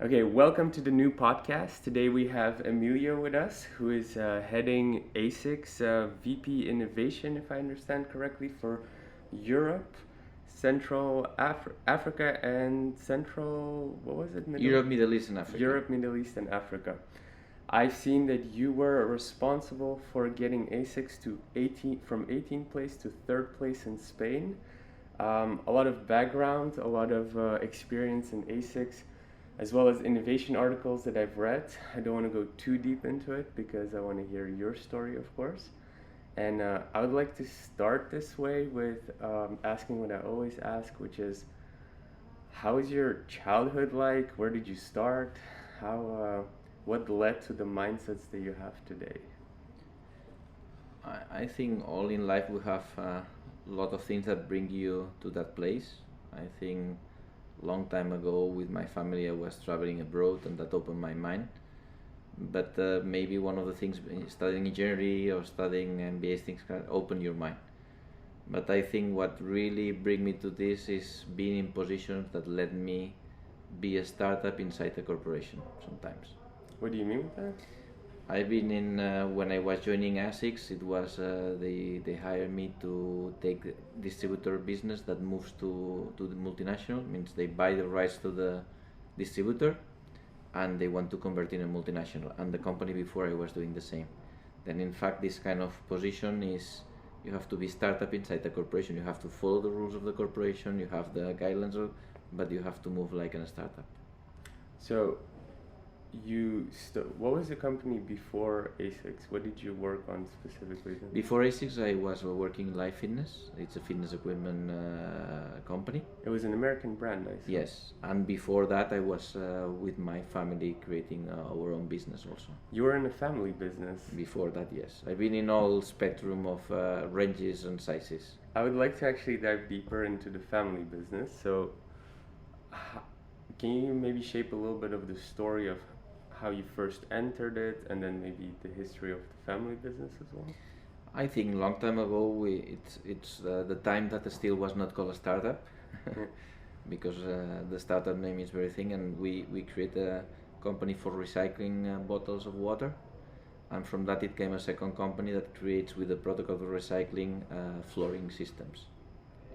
Okay, welcome to the new podcast. Today we have Emilio with us, who is heading ASICS VP Innovation, if I understand correctly, for Europe, Central Africa, and Central, what was it? Europe, Middle East, and Africa. Europe, Middle East, and Africa. I've seen that you were responsible for getting ASICS to from 18th place to 3rd place in Spain. A lot of background, a lot of experience in ASICS, as well as innovation articles that I've read. I don't want to go too deep into it because I want to hear your story, of course. And I would like to start this way with asking what I always ask, which is, how is your childhood like? Where did you start? What led to the mindsets that you have today? I think all in life we have a lot of things that bring you to that place. I think long time ago with my family I was traveling abroad and that opened my mind. But maybe one of the things studying engineering or studying MBA things can open your mind. But I think what really bring me to this is being in positions that let me be a startup inside a corporation sometimes. What do you mean with that? I've been in when I was joining ASICS. It was they hired me to take the distributor business that moves to the multinational. Means they buy the rights to the distributor, and they want to convert in a multinational. And the company before I was doing the same. Then in fact this kind of position is you have to be startup inside the corporation. You have to follow the rules of the corporation. You have the guidelines, but you have to move like in a startup. So what was the company before ASICS? What did you work on specifically then? Before ASICS, I was working in Life Fitness. It's a fitness equipment company. It was an American brand, I see. Yes, and before that, I was with my family creating our own business also. You were in a family business? Before that, yes. I've been in all spectrum of ranges and sizes. I would like to actually dive deeper into the family business. So, can you maybe shape a little bit of the story of how you first entered it, and then maybe the history of the family business as well? I think long time ago it's the time that it still was not called a startup because the startup name is very thing, and we create a company for recycling bottles of water, and from that it came a second company that creates with the protocol of recycling flooring systems,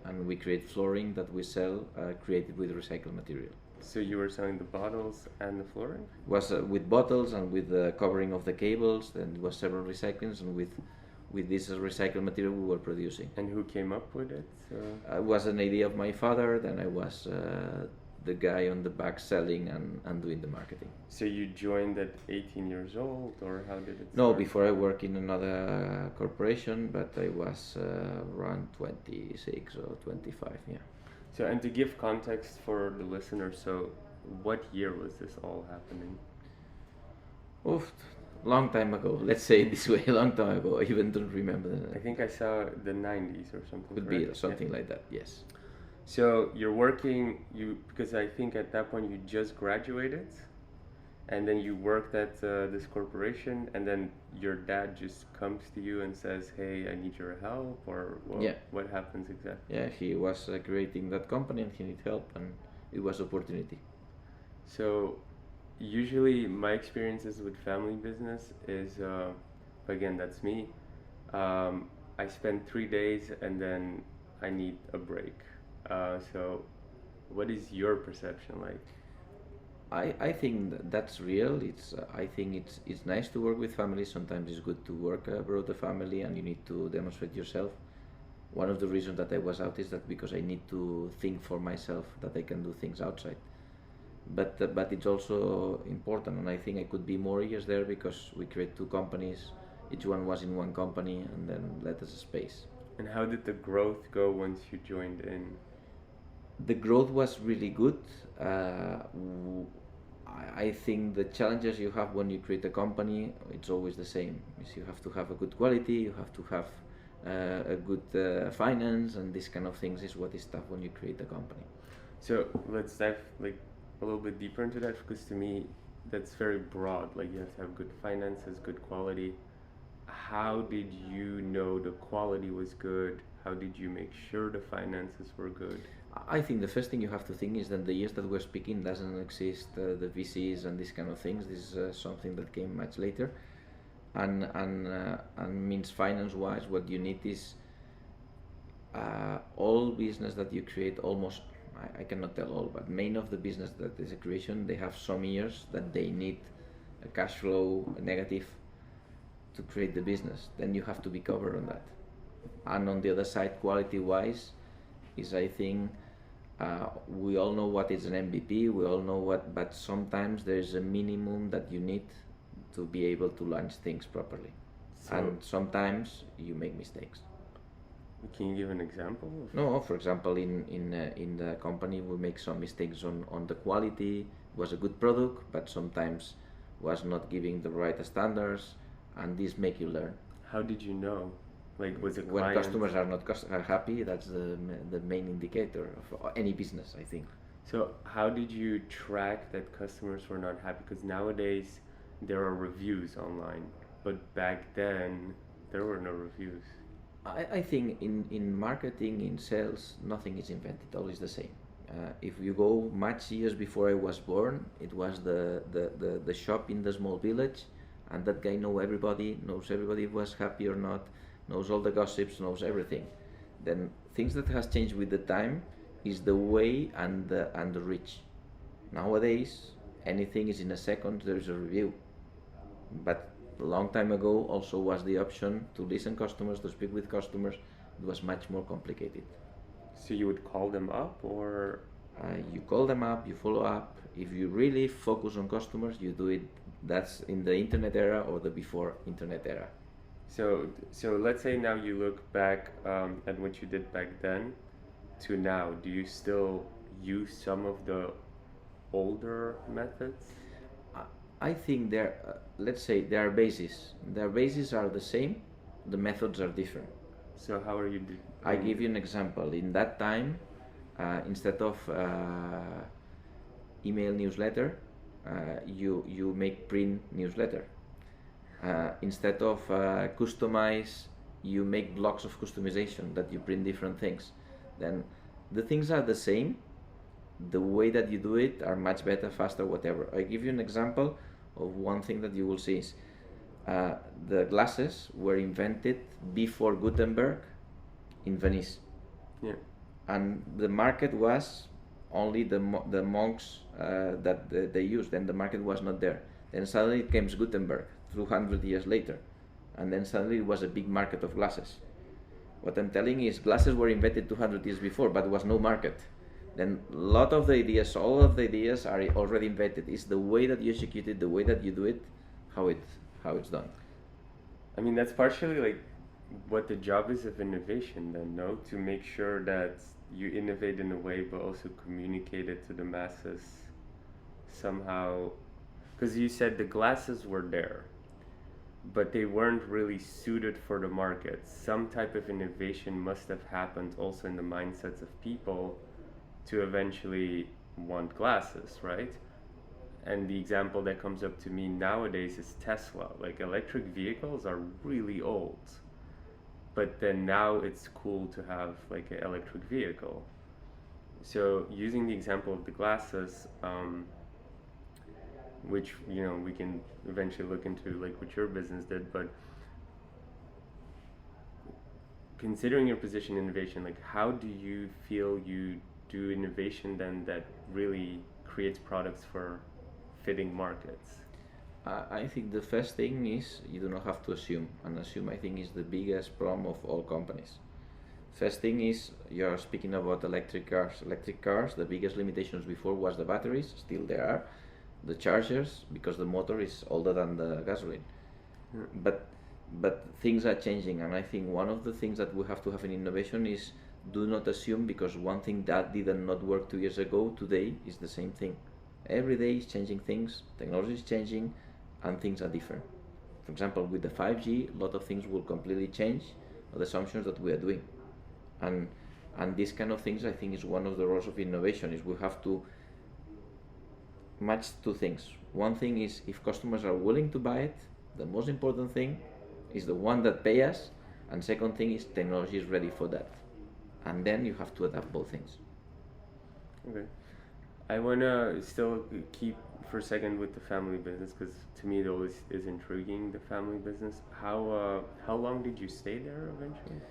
and we create flooring that we sell created with recycled material. So you were selling the bottles and the flooring? Was with bottles and with the covering of the cables. Then it was several recyclings, and with this recycled material we were producing. And who came up with it? It was an idea of my father. Then I was the guy on the back selling and doing the marketing. So you joined at 18 years old, or how did it start? No, before I worked in another corporation, but I was around 26 or 25. Yeah. So, and to give context for the listener, so what year was this all happening? Oof, long time ago. Let's say it this way, a long time ago. I even don't remember. I think I saw the 90s or something. Could correct? be something like that, yes. So you're working, because I think at that point you just graduated, and then you worked at this corporation, and then your dad just comes to you and says, hey, I need your help, or what happens exactly? Yeah, he was creating that company and he needed help, and it was opportunity. So usually my experiences with family business is, again, that's me. I spend 3 days and then I need a break. So what is your perception like? I think that's real. I think it's nice to work with families. Sometimes it's good to work abroad the family, and you need to demonstrate yourself. One of the reasons that I was out is that because I need to think for myself that I can do things outside. But it's also important, and I think I could be more years there because we create two companies. Each one was in one company, and then let us a space. And how did the growth go once you joined in? The growth was really good. I think the challenges you have when you create a company, it's always the same. You have to have a good quality, you have to have a good finance, and this kind of things is what is tough when you create a company. So let's dive like a little bit deeper into that, because to me that's very broad. Like you have to have good finances, good quality. How did you know the quality was good? How did you make sure the finances were good? I think the first thing you have to think is that the years that we're speaking doesn't exist, the VCs and these kind of things. This is something that came much later, and means finance-wise, what you need is all business that you create. Almost, I cannot tell all, but main of the business that is a creation, they have some years that they need a cash flow negative to create the business. Then you have to be covered on that. And on the other side, quality-wise, is I think. We all know what is an MVP, we all know what, but sometimes there's a minimum that you need to be able to launch things properly. So, and sometimes you make mistakes. Can you give an example? No, for example, in the company we make some mistakes on the quality. It was a good product, but sometimes was not giving the right standards, and this make you learn. How did you know? Like, was it when customers are not are happy? That's the main indicator of any business, I think. So how did you track that customers were not happy? Because nowadays there are reviews online, but back then there were no reviews. I think in marketing, in sales, nothing is invented. Always the same. If you go much years before I was born, it was the shop in the small village, and that guy knows everybody was happy or not. Knows all the gossips, knows everything. Then things that has changed with the time is the way and the reach. Nowadays, anything is in a second. There is a review, but a long time ago also was the option to listen customers, to speak with customers. It was much more complicated. So you would call them up, or you call them up, you follow up. If you really focus on customers, you do it. That's in the internet era or the before internet era. So let's say now you look back at what you did back then to now. Do you still use some of the older methods? I think let's say their bases. Their bases are the same. The methods are different. So how are you? I give you an example. In that time, instead of email newsletter, you make print newsletter. Instead of customize, you make blocks of customization that you print different things. Then the things are the same. The way that you do it are much better, faster, whatever. I give you an example of one thing that you will see is the glasses were invented before Gutenberg in Venice. Yeah. And the market was only the monks that they used, and the market was not there. Then suddenly it came Gutenberg 200 years later, and then suddenly it was a big market of glasses. What I'm telling is glasses were invented 200 years before, but there was no market. Then a lot of the ideas, all of the ideas are already invented. It's the way that you execute it, the way that you do it, how it's done. I mean, that's partially like what the job is of innovation then, no? To make sure that you innovate in a way but also communicate it to the masses somehow. Because you said the glasses were there, but they weren't really suited for the market. Some type of innovation must have happened also in the mindsets of people to eventually want glasses, right? And the example that comes up to me nowadays is Tesla. Like, electric vehicles are really old, but then now it's cool to have like an electric vehicle. So using the example of the glasses, which, you know, we can eventually look into like what your business did, but considering your position in innovation, like how do you feel you do innovation then that really creates products for fitting markets? I think the first thing is you do not have to assume, and assume I think is the biggest problem of all companies. First thing is you're speaking about electric cars. Electric cars, the biggest limitations before was the batteries, still there are, the chargers, because the motor is older than the gasoline. But things are changing, and I think one of the things that we have to have in innovation is do not assume, because one thing that did not work 2 years ago, today is the same thing. Every day is changing things, technology is changing, and things are different. For example, with the 5G, a lot of things will completely change the assumptions that we are doing. And these kind of things, I think, is one of the roles of innovation, is we have to match two things. One thing is if customers are willing to buy it, the most important thing is the one that pay us, and second thing is technology is ready for that. And then you have to adapt both things. Okay. I wanna still keep for a second with the family business because to me it always is intriguing, the family business. How long did you stay there eventually?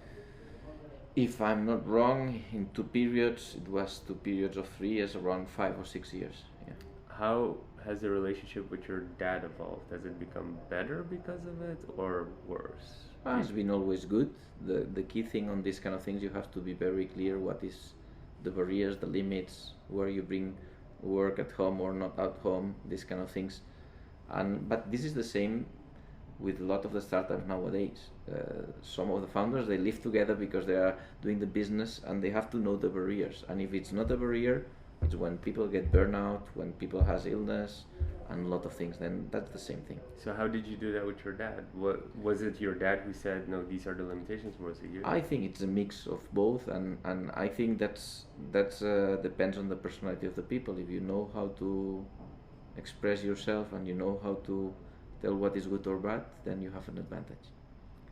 If I'm not wrong, in two periods, it was two periods of 3 years, around 5 or 6 years. Yeah. How has the relationship with your dad evolved? Has it become better because of it or worse? It's been always good. The key thing on these kind of things, you have to be very clear what is the barriers, the limits, where you bring work at home or not at home, these kind of things. And but this is the same with a lot of the startups nowadays. Some of the founders, they live together because they are doing the business and they have to know the barriers. And if it's not a barrier, it's when people get burnout, when people has illness, and a lot of things. Then that's the same thing. So how did you do that with your dad? What was it your dad who said no, these are the limitations, or was it you? I think it's a mix of both, and I think that's depends on the personality of the people. If you know how to express yourself and you know how to tell what is good or bad, then you have an advantage.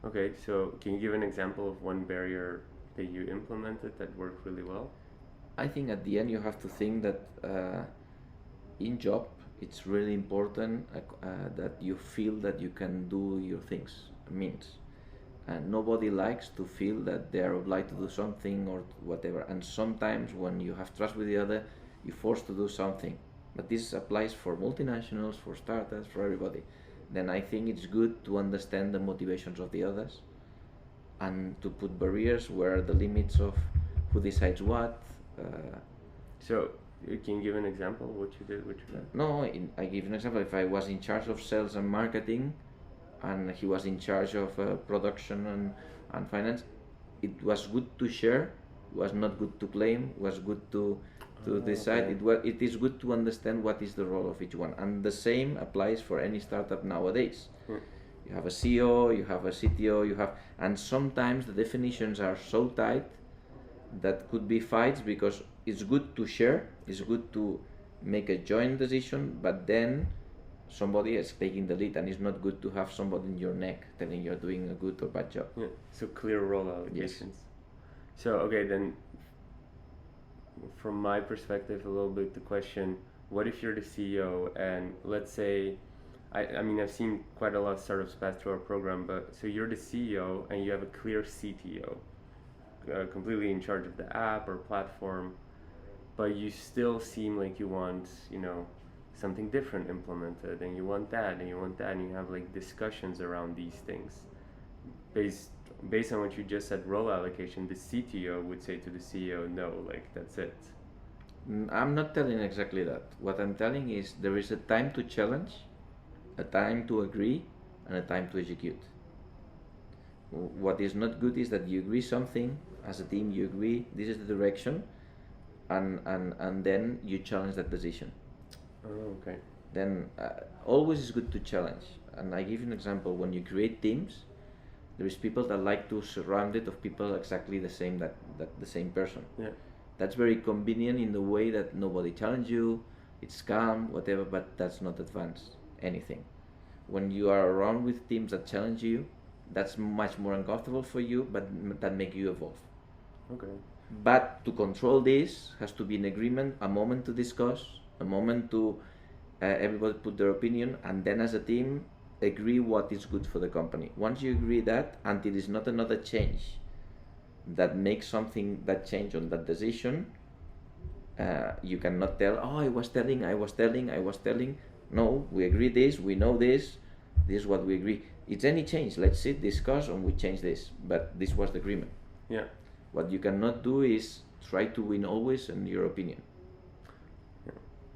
Okay, so can you give an example of one barrier that you implemented that worked really well? I think at the end you have to think that in job it's really important that you feel that you can do your things. Means and nobody likes to feel that they are obliged to do something or whatever. And sometimes when you have trust with the other, you're forced to do something. But this applies for multinationals, for startups, for everybody. Then I think it's good to understand the motivations of the others and to put barriers where the limits of who decides what. So can you give an example of what you did with your dad? No, I give an example. If I was in charge of sales and marketing, and he was in charge of production and finance, it was good to share. It was not good to claim. It was good to decide. Okay. It is good to understand what is the role of each one, and the same applies for any startup nowadays. You have a CEO, you have a CTO, and sometimes the definitions are so tight that could be fights because it's good to share, it's good to make a joint decision, but then somebody is taking the lead, and it's not good to have somebody in your neck telling you're doing a good or bad job. Yeah. So clear role allocations. Yes. So okay, then from my perspective a little bit the question, what if you're the CEO and let's say I mean I've seen quite a lot of startups pass through our program, but so you're the CEO and you have a clear CTO completely in charge of the app or platform, but you still seem like you want, something different implemented, and you want that, and you want that, and you have like discussions around these things. Based on what you just said, role allocation, the CTO would say to the CEO, no, like that's it. I'm not telling exactly that. What I'm telling is there is a time to challenge, a time to agree, and a time to execute. What is not good is that you agree something, as a team you agree, this is the direction, and then you challenge that decision. Oh, okay. Then always is good to challenge. And I give you an example. When you create teams, there is people that like to surround it of people exactly the same that the same person. Yeah. That's very convenient in the way that nobody challenges you, it's calm, whatever, but that's not advanced anything. When you are around with teams that challenge you, that's much more uncomfortable for you, but that make you evolve. Okay. But to control this has to be an agreement, a moment to discuss, a moment to everybody put their opinion, and then as a team agree what is good for the company. Once you agree that, until it's not another change that makes something that change on that decision, you cannot tell, oh, I was telling. No, we agree this, we know this is what we agree. It's any change, let's sit, discuss, and we change this, but this was the agreement. Yeah. What you cannot do is try to win always in your opinion.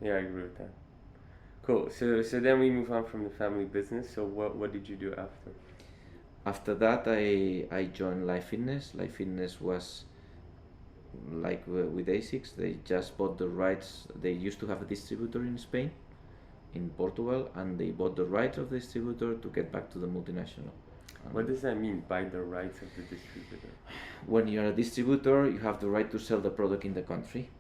Yeah, I agree with that. Cool. So then we move on from the family business. So what did you do after? After that, I joined Life Fitness. Life Fitness was like with ASICS. They just bought the rights. They used to have a distributor in Spain, in Portugal, and they bought the rights of the distributor to get back to the multinational. What does that mean, buy the rights of the distributor? When you're a distributor, you have the right to sell the product in the country.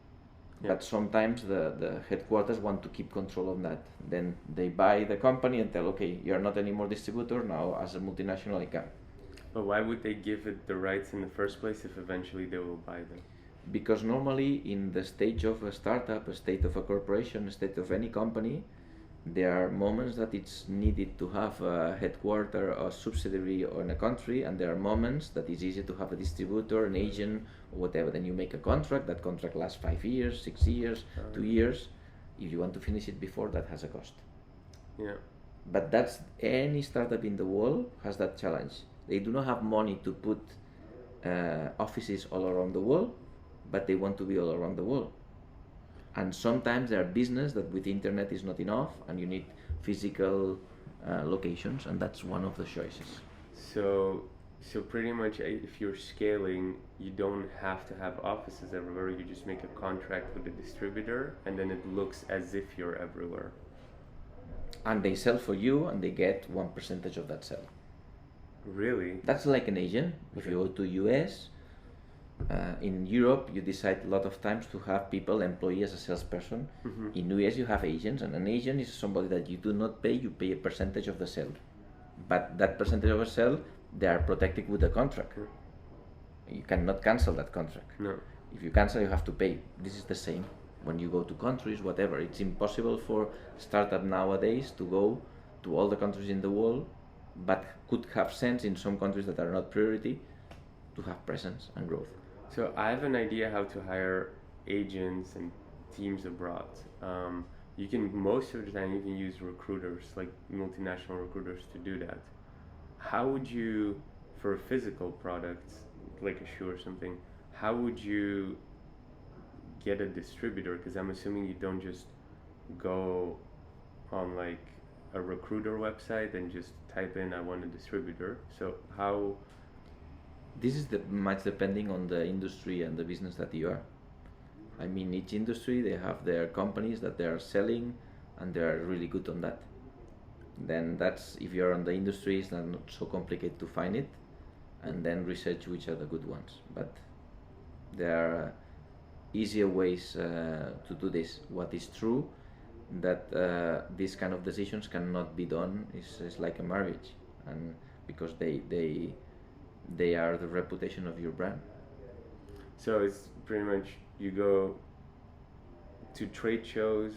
Yeah. But sometimes the headquarters want to keep control of that. Then they buy the company and tell, okay, you're not anymore distributor, now as a multinational I can. But why would they give it the rights in the first place if eventually they will buy them? Because normally in the stage of a startup, a state of a corporation, a state of any company, there are moments that it's needed to have a headquarter or subsidiary or in a country, and there are moments that it's easy to have a distributor, an agent, or whatever. Then you make a contract. That contract lasts 5 years, 6 years, 2 years. If you want to finish it before, that has a cost. Yeah. But that's any startup in the world has that challenge. They do not have money to put offices all around the world, but they want to be all around the world. And sometimes there are business that with internet is not enough, and you need physical locations, and that's one of the choices. So pretty much, if you're scaling, you don't have to have offices everywhere. You just make a contract with the distributor, and then it looks as if you're everywhere. And they sell for you, and they get 1% of that sale. Really? That's like an agent. If you go to US, in Europe, you decide a lot of times to have people employed as a salesperson. Mm-hmm. In US, you have agents, and an agent is somebody that you do not pay. You pay a percentage of the sale, but that percentage of the sale, they are protected with a contract. You cannot cancel that contract. No. If you cancel, you have to pay. This is the same when you go to countries, whatever. It's impossible for startup nowadays to go to all the countries in the world, but could have sense in some countries that are not priority to have presence and growth. So I have an idea how to hire agents and teams abroad. You can, most of the time, you can use recruiters, like multinational recruiters, to do that. How would you, for physical products, like a shoe or something, how would you get a distributor? Because I'm assuming you don't just go on like a recruiter website and just type in, I want a distributor. So how... This is much depending on the industry and the business that you are. I mean, each industry, they have their companies that they are selling, and they are really good on that. Then that's, if you're on the industry, it's not so complicated to find it, and then research which are the good ones. But there are easier ways to do this. What is true, that these kind of decisions cannot be done, is like a marriage, and because they are the reputation of your brand. So it's pretty much, you go to trade shows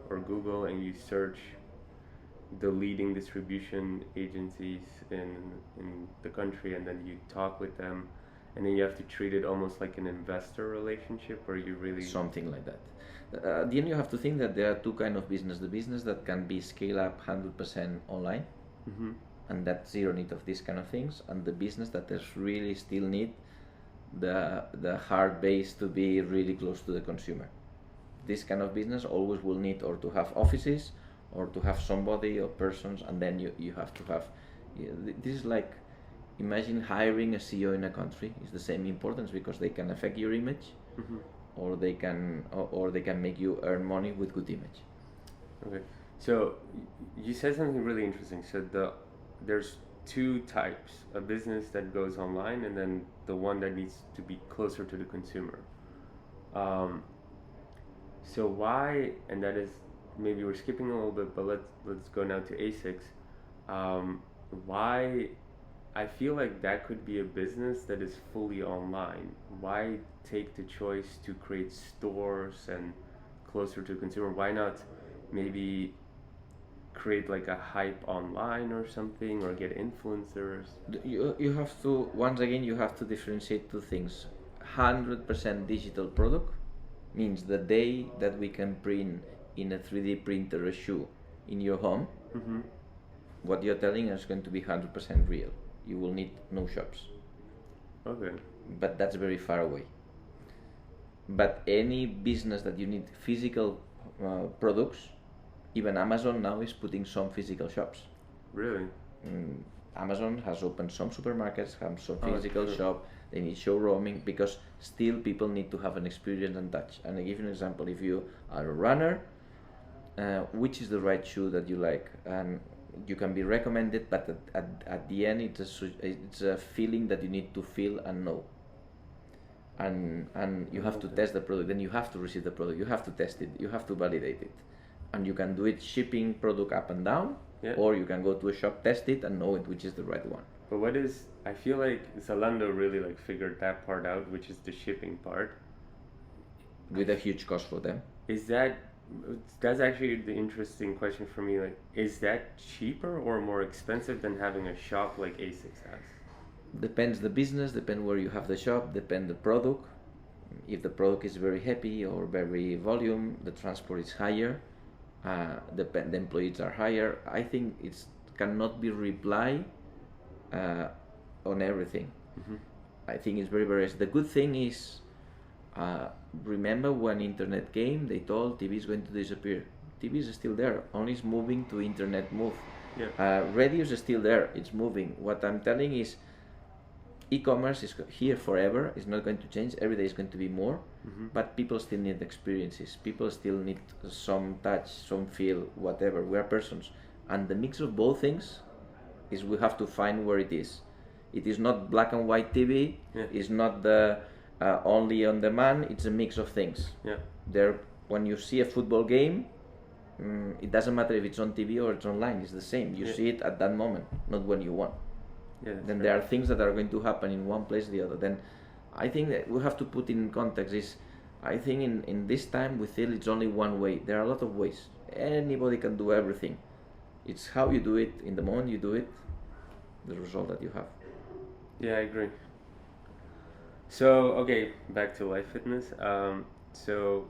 or Google, and you search the leading distribution agencies in the country, and then you talk with them, and then you have to treat it almost like an investor relationship, where you really... Something like that. At the end, you have to think that there are two kind of business. The business that can be scale up 100% online, Mm-hmm. and that's zero need of these kind of things, and the business that is really still need the hard base to be really close to the consumer. This kind of business always will need or to have offices or to have somebody or persons, and then you have to have, this is like, imagine hiring a CEO in a country. It's the same importance, because they can affect your image, Mm-hmm. or they can make you earn money with good image. Okay, so you said something really interesting. So there's two types: a business that goes online, and then the one that needs to be closer to the consumer. So why? And that is, maybe we're skipping a little bit, but let's go now to ASICS. Why? I feel like that could be a business that is fully online. Why take the choice to create stores and closer to the consumer? Why not maybe create like a hype online or something, or get influencers? You have to, once again, you have to differentiate two things. 100% digital product means the day that we can print in a 3D printer a shoe in your home, Mm-hmm. what you're telling is going to be 100% real. You will need no shops. Okay. But that's very far away. But any business that you need physical products, even Amazon now is putting some physical shops. Really? Amazon has opened some supermarkets, have some physical sure. shop. They need showrooming, because still people need to have an experience and touch. And I give you an example. If you are a runner, which is the right shoe that you like? And you can be recommended, but at the end it's a feeling that you need to feel and know. And you have to test the product, then you have to receive the product, you have to test it, you have to validate it. And you can do it shipping product up and down, Yeah. or you can go to a shop, test it, and know it, which is the right one. But I feel like Zalando really like figured that part out, which is the shipping part. with a huge cost for them. Is that's actually the interesting question for me. Like, is that cheaper or more expensive than having a shop like ASICS has? Depends the business, depend where you have the shop, depend the product. If the product is very heavy or very volume, the transport is higher, the employees are higher. I think it cannot be reply on everything. Mm-hmm. I think it's very. The good thing is, remember when internet came, they told TV is going to disappear. TV is still there, only it's moving to internet move. Yeah. Radio is still there, it's moving. What I'm telling is, e-commerce is here forever. It's not going to change. Every day is going to be more, but people still need experiences. People still need some touch, some feel, whatever. We are persons, and the mix of both things is we have to find where it is. It is not black and white TV. Yeah. It's not the only on demand. It's a mix of things. Yeah. There, when you see a football game, it doesn't matter if it's on TV or it's online. It's the same. You see it at that moment, not when you want. Yeah, Then there are things that are going to happen in one place or the other. Then I think that we have to put in context is, I think in this time we feel it's only one way. There are a lot of ways. Anybody can do everything. It's how you do it, in the moment you do it, the result that you have. Yeah, I agree. So, okay, back to Life Fitness. So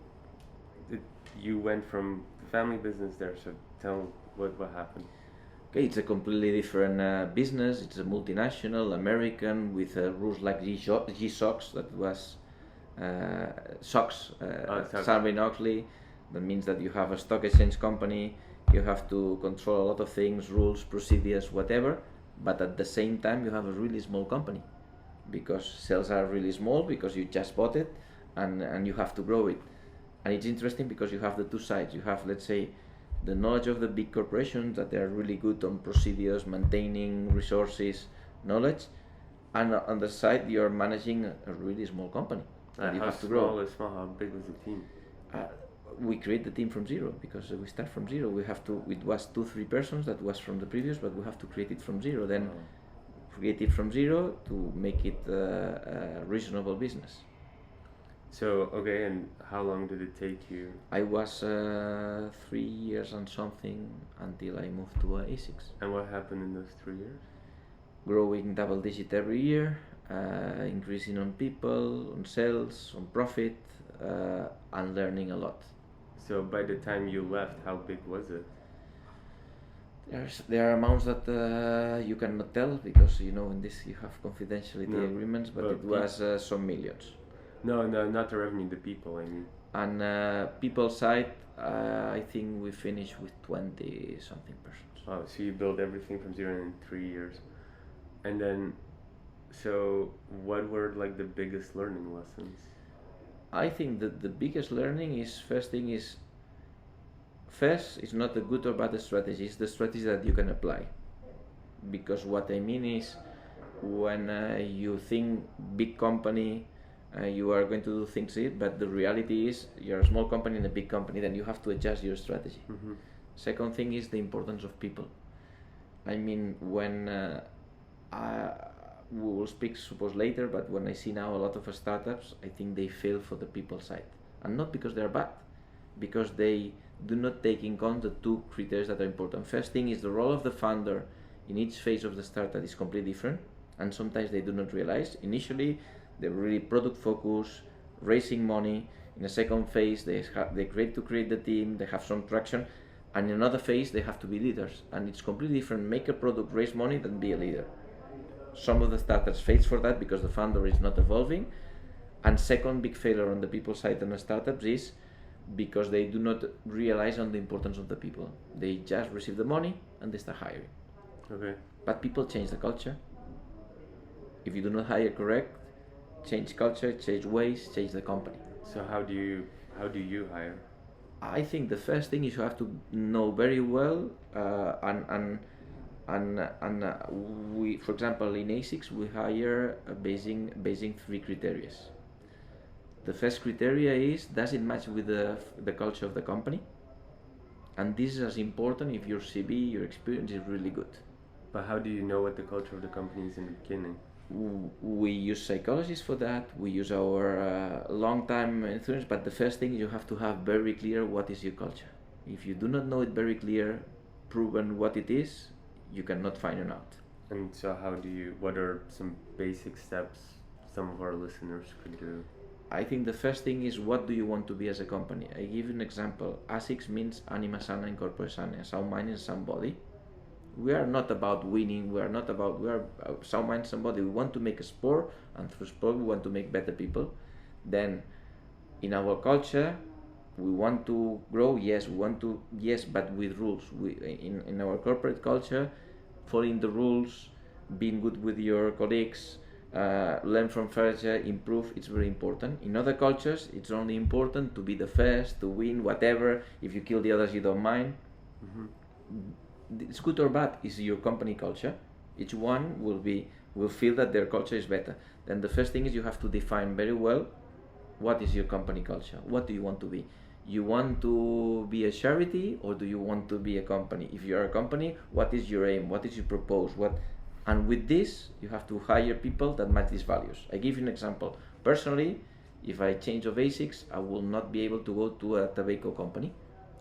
you went from family business there, so tell what happened. Okay, it's a completely different business. It's a multinational, American, with rules like G-SOX, that was SOX, Sarbanes-Oxley. That means that you have a stock exchange company, you have to control a lot of things, rules, procedures, whatever, but at the same time you have a really small company, because sales are really small, because you just bought it, and you have to grow it. And it's interesting because you have the two sides. You have, let's say, the knowledge of the big corporations, that they are really good on procedures, maintaining resources, knowledge, and on the side you're managing a really small company that you have to grow. How big was the team? We create the team from zero, because we start from zero. We have to. It was 2-3 persons that was from the previous, but we have to create it from zero. Then create it from zero to make it a reasonable business. So, okay, and how long did it take you? I was 3 years and something until I moved to ASICS. And what happened in those 3 years? Growing double digit every year, increasing on people, on sales, on profit, and learning a lot. So by the time you left, how big was it? There are amounts that you cannot tell, because in this you have confidentiality agreements, but it was some millions. No, not the revenue, the people, I mean. And people side, I think we finished with 20 something persons. Oh, so you built everything from zero in 3 years. And then, so what were like the biggest learning lessons? I think that the biggest learning is, first it's not a good or bad strategy, it's the strategy that you can apply. Because what I mean is, when you think big company, you are going to do things it, but the reality is you're a small company and a big company, then you have to adjust your strategy. Mm-hmm. Second thing is the importance of people. I mean, when we will speak suppose later, but when I see now a lot of startups, I think they fail for the people side, and not because they're bad, because they do not take in account the two criteria that are important. First thing is the role of the founder in each phase of the startup is completely different, and sometimes they do not realize. Initially they're really product focused, raising money. In the second phase they create the team, they have some traction, and in another phase they have to be leaders, and it's completely different. Make a product, raise money, than be a leader. Some of the startups fail for that because the founder is not evolving. And second big failure on the people side in the startups is because they do not realize on the importance of the people. They just receive the money and they start hiring. Okay. But people change the culture. If you do not hire correct, change culture, change ways, change the company. So how do you hire? I think the first thing is you have to know very well, and we, for example, in ASICS we hire basing 3 criteria. The first criteria is, does it match with the culture of the company? And this is as important if your CV, your experience is really good. But how do you know what the culture of the company is in the beginning? We use psychologists for that. We use our long-time experience. But the first thing, you have to have very clear what is your culture. If you do not know it very clear, proven what it is, you cannot find it out. And so what are some basic steps some of our listeners could do? I think the first thing is, what do you want to be as a company? I give you an example. ASICS means Anima Sana in Corpore Sana, sound mind and sound body. We are not about winning, we are sound mind, sound body. We want to make a sport, and through sport we want to make better people. Then in our culture, we want to grow, yes, but with rules. In our corporate culture, following the rules, being good with your colleagues, learn from failure, improve, it's very important. In other cultures, it's only important to be the first, to win, whatever. If you kill the others, you don't mind. It's good or bad, is your company culture. Each one will feel that their culture is better. Then the first thing is, you have to define very well what is your company culture. What do you want to be? You want to be a charity, or do you want to be a company? If you are a company, what is your aim? What is your purpose? And with this, you have to hire people that match these values. I give you an example. Personally, if I change of ASICS, I will not be able to go to a tobacco company.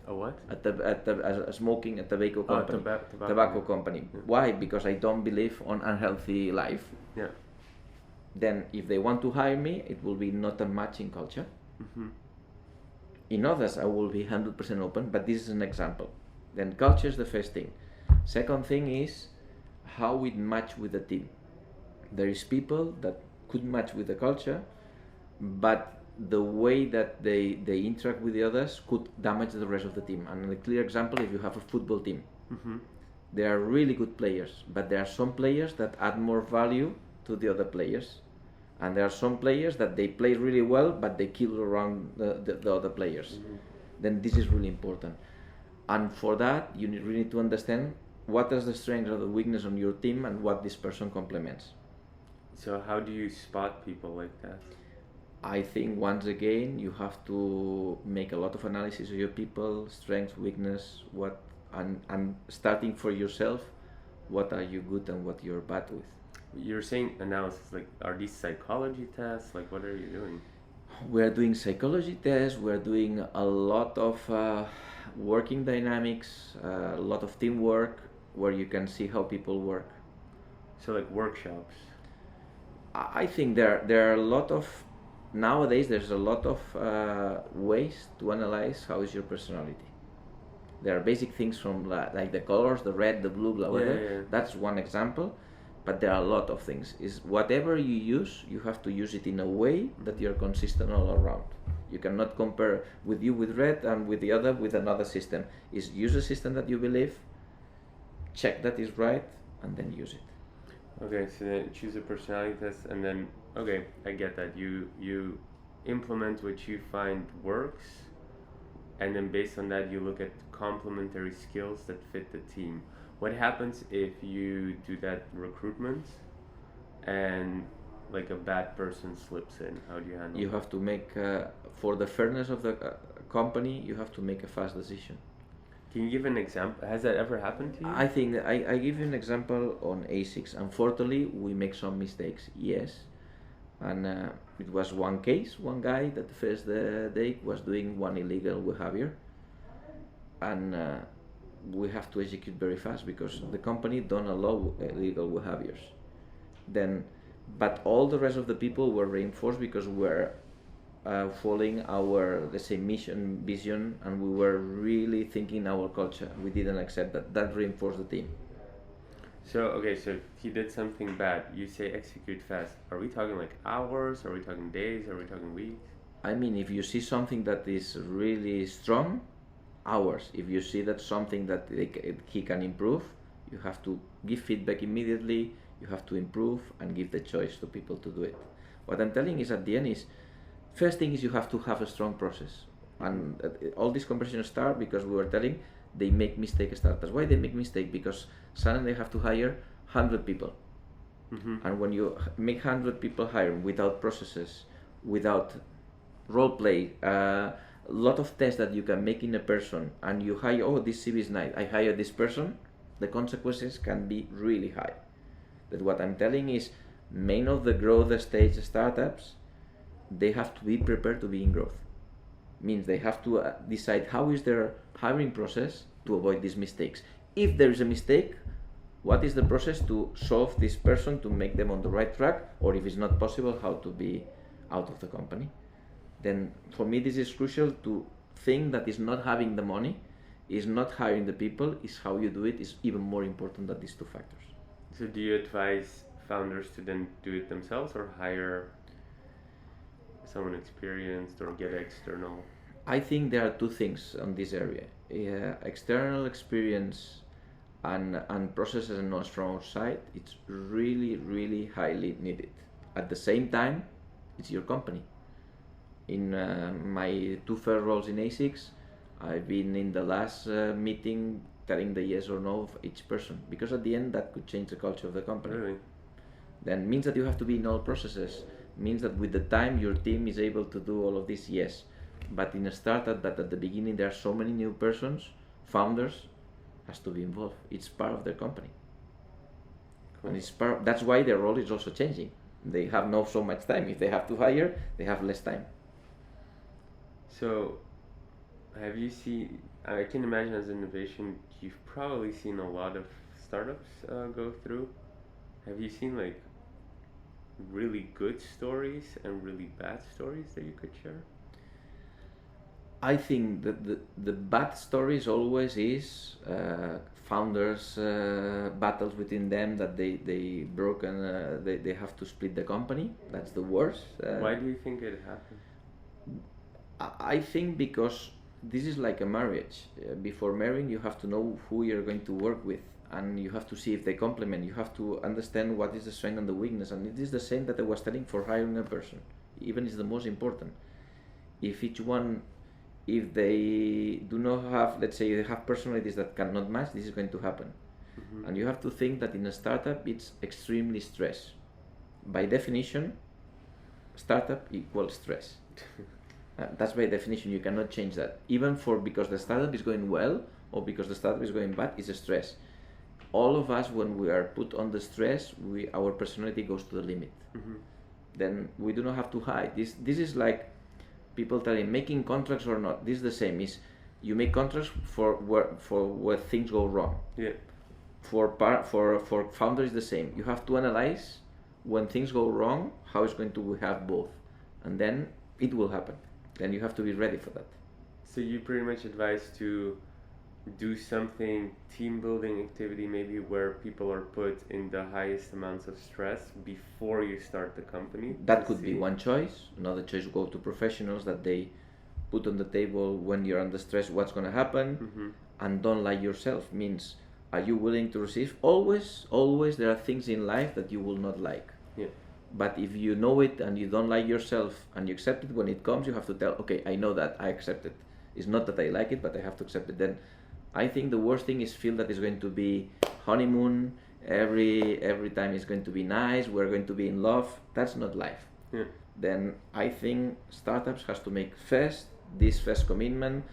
A what? A tobacco company. Tobacco company. Yeah. Why? Because I don't believe on unhealthy life. Yeah. Then if they want to hire me, it will be not a matching culture. In others, I will be 100% open, but this is an example. Then culture is the first thing. Second thing is how it match with the team. There is people that could match with the culture, but the way that they interact with the others could damage the rest of the team. And a clear example, if you have a football team, they are really good players, but there are some players that add more value to the other players. And there are some players that they play really well, but they kill around the other players. Then this is really important. And for that, you really need to understand what is the strength or the weakness on your team and what this person complements. So how do you spot people like that? I think once again, you have to make a lot of analysis of your people, strengths, weakness, and starting for yourself, what are you good and what you're bad with. You're saying analysis, like, are these psychology tests? Like, what are you doing? We're doing psychology tests, we're doing a lot of working dynamics, a lot of teamwork, where you can see how people work. So like workshops? I think there are a lot of, nowadays there's a lot of ways to analyze how is your personality. There are basic things from like the colors, the red, the blue, blah, blah, blah. Yeah. That's one example. But there are a lot of things. Is whatever you use, you have to use it in a way that you're consistent all around. You cannot compare with red and with the other with another system. Is use a system that you believe, check that is right, and then use it. Okay, so then choose a personality test, and then, okay, I get that. You implement what you find works, and then based on that you look at complementary skills that fit the team. What happens if you do that recruitment and like a bad person slips in? How do you handle You that? have to make, for the fairness of the company, you have to make a fast decision. Can you give an example? Has that ever happened to you? I think I give you an example on ASICS. Unfortunately, we make some mistakes, yes. And it was one case, one guy that the first day was doing one illegal behavior. And we have to execute very fast because the company don't allow illegal behaviors. Then, but all the rest of the people were reinforced because we're following our, let's say, mission, vision, and we were really thinking our culture. We didn't accept that. That reinforced the team. So, okay, so if he did something bad, you say execute fast. Are we talking like hours? Are we talking days? Are we talking weeks? I mean, if you see something that is really strong, hours. If you see that something that he can improve, you have to give feedback immediately, you have to improve and give the choice to people to do it. What I'm telling is at the end is, first thing is you have to have a strong process. And all these conversations start because we were telling they make mistake starters. Why they make mistake? Because suddenly they have to hire 100 people. And when you make 100 people hire without processes, without role play, lot of tests that you can make in a person, and you hire, oh, this CV is nice, I hire this person, the consequences can be really high. But what I'm telling is, Many of the growth stage startups, they have to be prepared to be in growth. Means they have to decide how is their hiring process to avoid these mistakes. If there is a mistake, what is the process to solve this person to make them on the right track, or if it's not possible, how to be out of the company. Then for me this is crucial to think that is not having the money, is not hiring the people, is how you do it is even more important than these two factors. So do you advise founders to then do it themselves or hire someone experienced or get external? I think there are two things on this area. External experience and processes and knowledge from outside, it's really highly needed. At the same time, it's your company. In my two first roles in ASICS, I've been in the last meeting telling the yes or no of each person, because at the end that could change the culture of the company. Really? Then means that you have to be in all processes, means that with the time your team is able to do all of this, yes. But in a startup that at the beginning there are so many new persons, founders has to be involved. It's part of their company. Cool. And it's that's why their role is also changing. They have not so much time. If they have to hire, they have less time. So have you seen, I can imagine as innovation, you've probably seen a lot of startups go through. Have you seen like really good stories and really bad stories that you could share? I think that the bad stories always is founders battles within them, that they broke and they have to split the company. That's the worst. Why do you think it happened? I think because this is like a marriage. Before marrying, you have to know who you're going to work with, and you have to see if they complement. You have to understand what is the strength and the weakness, and it is the same that I was telling for hiring a person. Even is the most important. If each one, if they do not have, let's say they have personalities that cannot match, this is going to happen. Mm-hmm. And you have to think that in a startup it's extremely stress. By definition, startup equals stress. That's by definition, you cannot change that. Even for because the startup is going well or because the startup is going bad, it's a stress. All of us, when we are put on the stress, our personality goes to the limit. Mm-hmm. Then we do not have to hide. This is like people telling making contracts or not. This is the same. Is you make contracts for where things go wrong. Yeah. For founders, the same. You have to analyze when things go wrong, how it's going to have both, and then it will happen. Then you have to be ready for that. So you pretty much advise to do something, team building activity maybe, where people are put in the highest amounts of stress before you start the company. That could be one choice. Another choice would go to professionals, that they put on the table when you're under stress what's going to happen. Mm-hmm. And don't lie yourself. Means, are you willing to receive? Always there are things in life that you will not like. Yeah. But if you know it and you don't like yourself and you accept it, when it comes you have to tell, okay, I know that, I accept it. It's not that I like it, but I have to accept it. Then I think the worst thing is feel that it's going to be honeymoon, every time it's going to be nice, we're going to be in love. That's not life. Yeah. Then I think startups has to make this first commitment.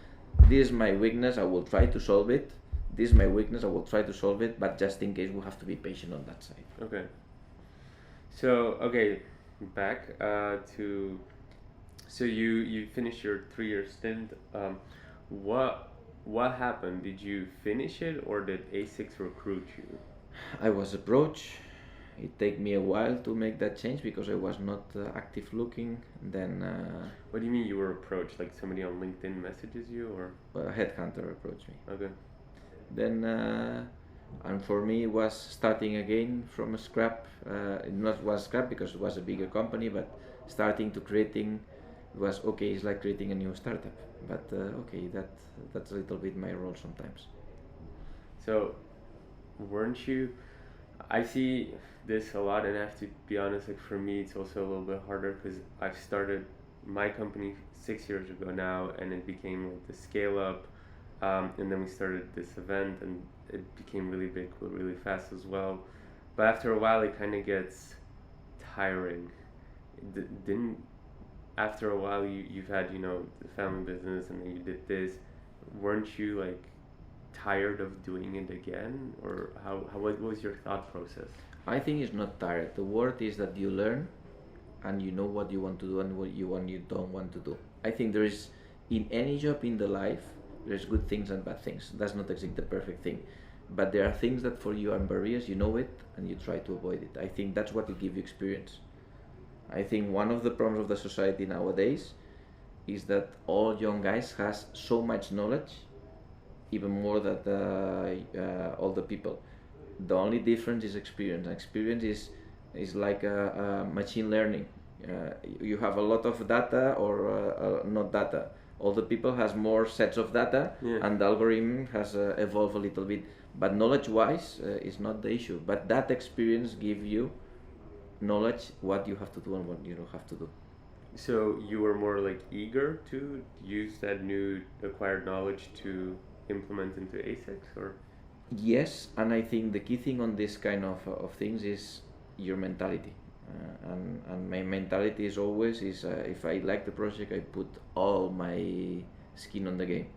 This is my weakness, I will try to solve it. This is my weakness, I will try to solve it, but just in case we have to be patient on that side. Okay. So, back to, so you finished your 3-year stint. What happened? Did you finish it, or did ASICS recruit you? I was approached. It took me a while to make that change because I was not active looking. Then. What do you mean you were approached? Like somebody on LinkedIn messages you, or? A headhunter approached me. Okay. Then, and for me, it was starting again from scrap. It not was scrap because it was a bigger company, but starting to creating was okay. It's like creating a new startup. But okay, that's a little bit my role sometimes. So, weren't you? I see this a lot, and I have to be honest. Like for me, it's also a little bit harder because I've started my company 6 years ago now, and it became like the scale up, and then we started this event, and it became really big, really fast as well. But after a while, it kind of gets tiring. Didn't after a while you've had the family business, and then you did this. Weren't you like tired of doing it again, or what was your thought process? I think it's not tired. The word is that you learn and you know what you want to do and what you don't want to do. I think there is, in any job in the life, there's good things and bad things. That's not exactly the perfect thing. But there are things that for you are barriers, you know it, and you try to avoid it. I think that's what will give you experience. I think one of the problems of the society nowadays is that all young guys has so much knowledge, even more than older people. The only difference is experience. Experience is like a machine learning. You have a lot of data or not data. All the people has more sets of data, Yeah. and the algorithm has evolved a little bit. But knowledge-wise is not the issue. But that experience give you knowledge what you have to do and what you don't have to do. So you were more like eager to use that new acquired knowledge to implement into ASICS, or? Yes, and I think the key thing on this kind of things is your mentality. And my mentality is always if I like the project, I put all my skin on the game,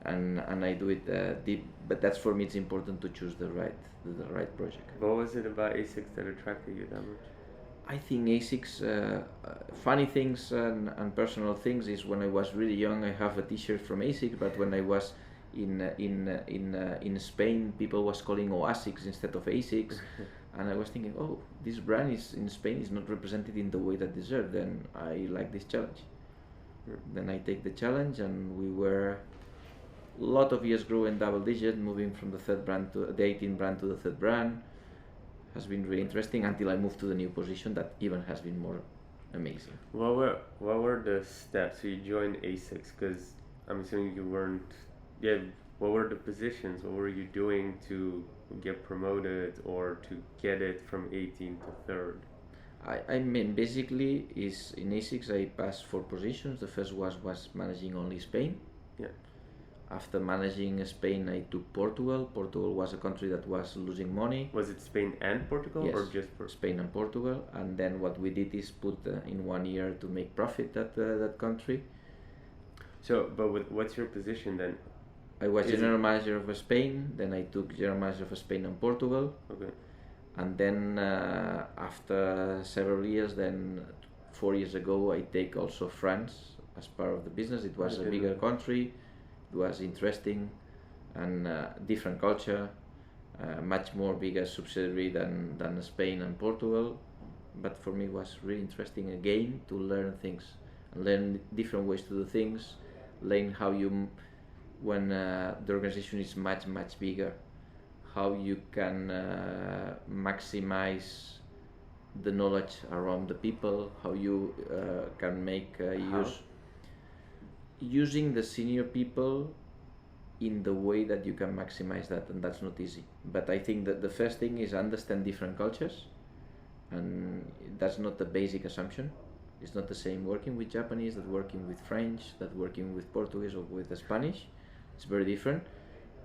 and I do it deep. But that's, for me, it's important to choose the right project. What was it about ASICS that attracted you that much? I think ASICS, funny things and personal things is when I was really young, I have a T-shirt from ASICS, but when I was in Spain, people was calling ASICS instead of ASICS, and I was thinking, oh, this brand is in Spain is not represented in the way that deserved. Then I like this challenge. Then I take the challenge, and we were a lot of years growing double digit, moving from the third brand to the 18 brand to the third brand. Has been really interesting until I moved to the new position that even has been more amazing. What were the steps? So you joined ASICS because I'm assuming you weren't. Yeah. What were the positions? What were you doing to get promoted or to get it from 18 to third? I mean, basically, is in ASICS I passed 4 positions. The first was managing only Spain. Yeah. After managing Spain, I took Portugal. Portugal was a country that was losing money. Was it Spain and Portugal, Yes, or just Spain and Portugal? And then what we did is put in 1 year to make profit that country. So, but what's your position then? I was general manager of Spain. Then I took general manager of Spain and Portugal. Okay. And then after several years, then 4 years ago, I take also France as part of the business. It was a bigger country. It was interesting and different culture, much more bigger subsidiary than Spain and Portugal. But for me, it was really interesting again to learn things and learn different ways to do things, learn how you, when the organization is much bigger, how you can maximize the knowledge around the people, how you can make using the senior people in the way that you can maximize that, and that's not easy. But I think that the first thing is understand different cultures, and that's not the basic assumption. It's not the same working with Japanese that working with French, that working with Portuguese or with Spanish. It's very different.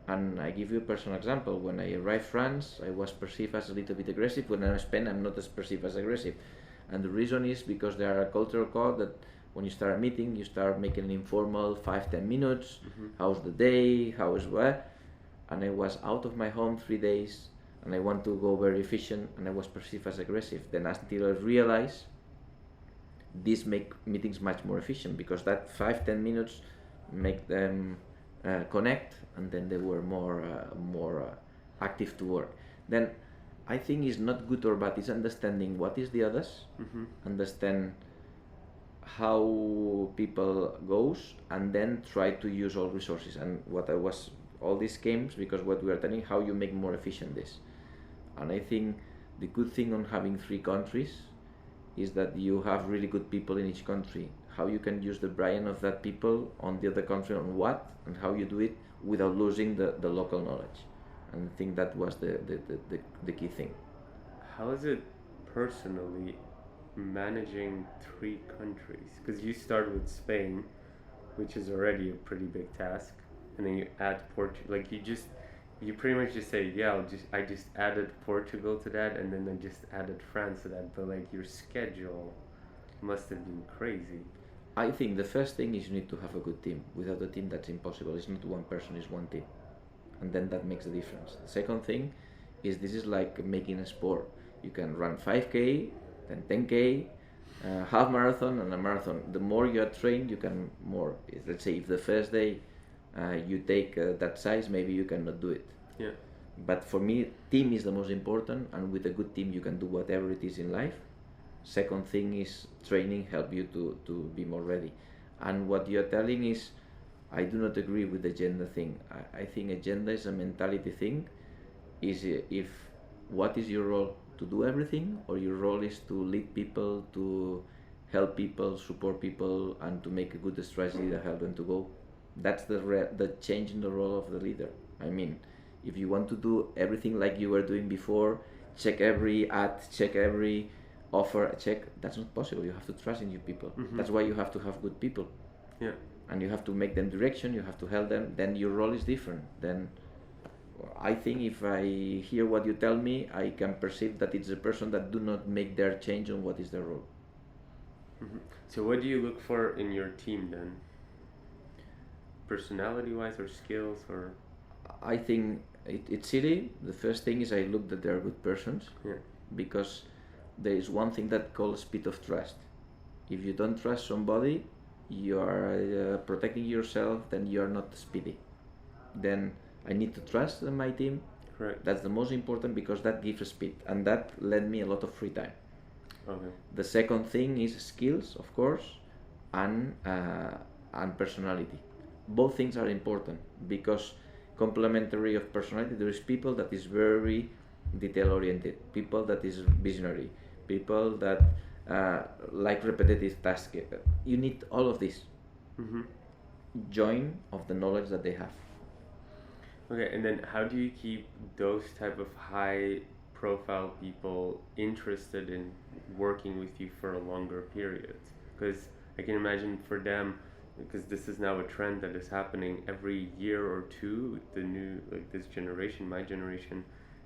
And I give you a personal example. When I arrived France, I was perceived as a little bit aggressive. When I'm in Spain, I'm not as perceived as aggressive. And the reason is because there are a cultural code that when you start a meeting, you start making an informal 5-10 minutes. Mm-hmm. How's the day? How is what? And I was out of my home 3 days, and I want to go very efficient, and I was perceived as aggressive. Then until I realized this make meetings much more efficient, because that 5-10 minutes make them connect, and then they were more active to work. Then I think it's not good or bad. It's understanding what is the others, mm-hmm. understand how people goes, and then try to use all resources. And what I was all these games, because what we are telling how you make more efficient this. And I think the good thing on having 3 countries is that you have really good people in each country. How you can use the brain of that people on the other country on what, and how you do it without losing the local knowledge. And I think that was the key thing. How is it personally managing 3 countries? Because you start with Spain, which is already a pretty big task, and then you add Portugal. Like you pretty much just say, yeah, I just added Portugal to that, and then I just added France to that. But like your schedule must have been crazy. I think the first thing is you need to have a good team. Without a team, that's impossible. It's not one person, it's one team. And then that makes a difference. The second thing is this is like making a sport. You can run 5K, then 10K, half marathon and a marathon. The more you are trained, you can more. Let's say if the first day you take that size, maybe you cannot do it. Yeah. But for me, team is the most important, and with a good team, you can do whatever it is in life. Second thing is training help you to be more ready. And what you're telling is, I do not agree with the gender thing. I think a gender is a mentality thing. Is if what is your role, to do everything, or your role is to lead people, to help people, support people, and to make a good strategy that help them to go. That's the change in the role of the leader. I mean, if you want to do everything like you were doing before, check every ad, check every offer, check, that's not possible. You have to trust in your people. That's why you have to have good people. Yeah. And you have to make them direction, you have to help them, then your role is different. Then I think if I hear what you tell me, I can perceive that it's a person that do not make their change on what is their role. So what do you look for in your team then? Personality wise or skills or? I think it's silly. The first thing is I look that they're good persons. Yeah. Because there is one thing that calls speed of trust. If you don't trust somebody, you are protecting yourself, then you are not speedy. Then I need to trust my team. Correct. That's the most important, because that gives speed, and that led me a lot of free time. Okay. The second thing is skills, of course, and personality. Both things are important, because complementary of personality, there is people that is very detail oriented, people that is visionary, people that like repetitive tasks. You need all of this join of the knowledge that they have. Okay, and then how do you keep those type of high profile people interested in working with you for a longer period? Because I can imagine for them, because this is now a trend that is happening every year or two, the new, like this generation, my generation,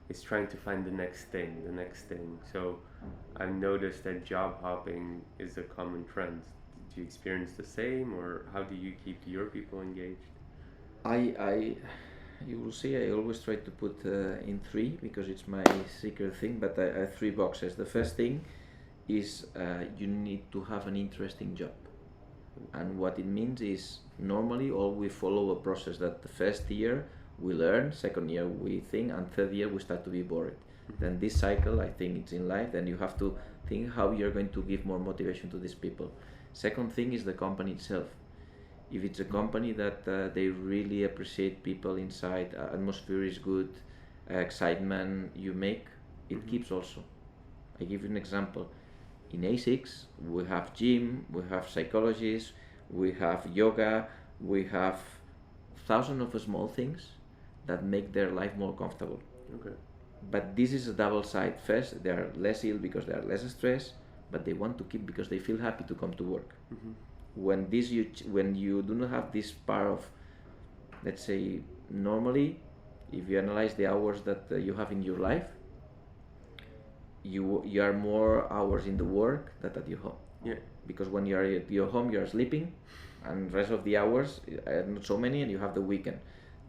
is trying to find the next thing. So I've noticed that job hopping is a common trend. Did you experience the same, or how do you keep your people engaged? You will see, I always try to put in three, because it's my secret thing, but I have three boxes. The first thing is you need to have an interesting job. And what it means is, normally all we follow a process that the first year we learn, second year we think, and third year we start to be bored. Then this cycle, I think it's in life, then you have to think how you're going to give more motivation to these people. Second thing is the company itself. If it's a company that they really appreciate people inside, atmosphere is good, excitement you make, it keeps also. I give you an example. In ASICS, we have gym, we have psychologists, we have yoga, we have thousands of small things that make their life more comfortable. Okay. But this is a double side. First, they are less ill because they are less stressed, but they want to keep because they feel happy to come to work. When you do not have this part of, let's say, normally, if you analyze the hours that you have in your life, you are more hours in the work than at your home. Yeah. Because when you are at your home, you are sleeping, and rest of the hours are not so many, and you have the weekend.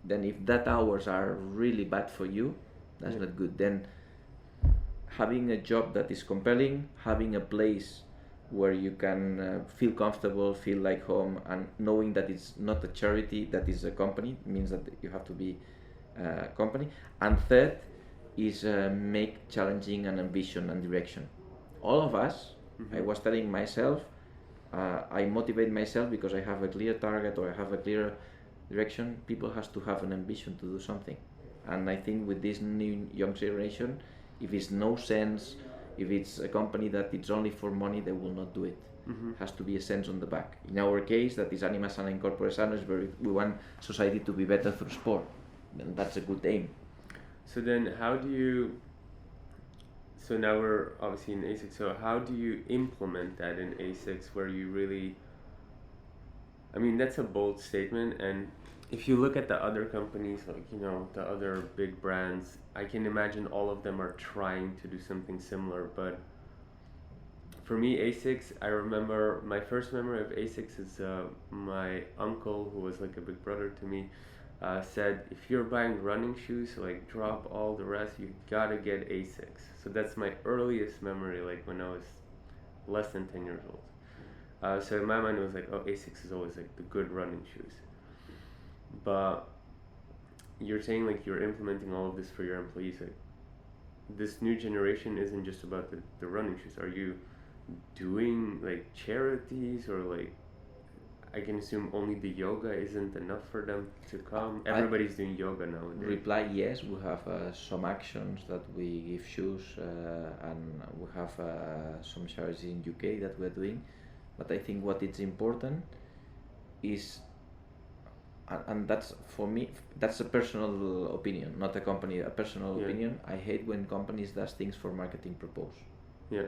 Then if that hours are really bad for you, that's not good. Then having a job that is compelling, having a place where you can feel comfortable, feel like home, and knowing that it's not a charity, that is a company, means that you have to be a company. And third is make challenging and ambition and direction. All of us, I was telling myself, I motivate myself because I have a clear target or I have a clear direction. People has to have an ambition to do something. And I think with this new young generation, if it's no sense, if it's a company that it's only for money, they will not do it. Has to be a sense on the back. In our case, that is Anima Sana in Corporate Sana, we want society to be better through sport. And that's a good aim. So then how do you, so now we're obviously in ASICS, so how do you implement that in ASICS where you really, I mean, that's a bold statement, and if you look at the other companies, like, you know, the other big brands, I can imagine all of them are trying to do something similar, but for me, ASICS, I remember my first memory of ASICS is my uncle, who was like a big brother to me, said, if you're buying running shoes, like drop all the rest, you gotta get ASICS. So that's my earliest memory, like when I was less than 10 years old. So in my mind it was like, oh, ASICS is always like the good running shoes. But you're saying like you're implementing all of this for your employees. Like this new generation isn't just about the running shoes. Are you doing like charities, or like, I can assume only the yoga isn't enough for them to come? Everybody's doing yoga nowadays. Reply yes, we have some actions that we give shoes, and we have some charities in UK that we're doing. But I think what is important is, and that's for me, that's a personal opinion, not a company, a personal opinion. I hate when companies does things for marketing purpose. Yeah.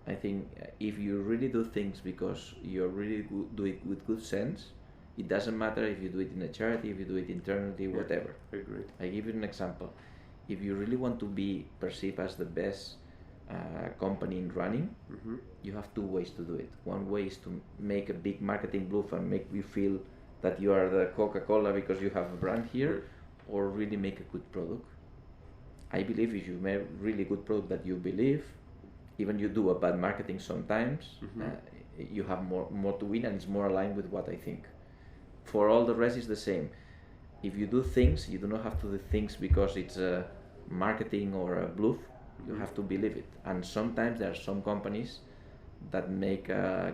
I think if you really do things because you're really do it with good sense, it doesn't matter if you do it in a charity, if you do it internally, whatever. I agree. I give you an example. If you really want to be perceived as the best company in running, you have two ways to do it. One way is to make a big marketing bluff and make you feel that you are the Coca-Cola because you have a brand here, or really make a good product. I believe if you make really good product that you believe, even you do a bad marketing sometimes, you have more to win, and it's more aligned with what I think. For all the rest is the same. If you do things, you do not have to do things because it's a marketing or a bluff. You have to believe it. And sometimes there are some companies that make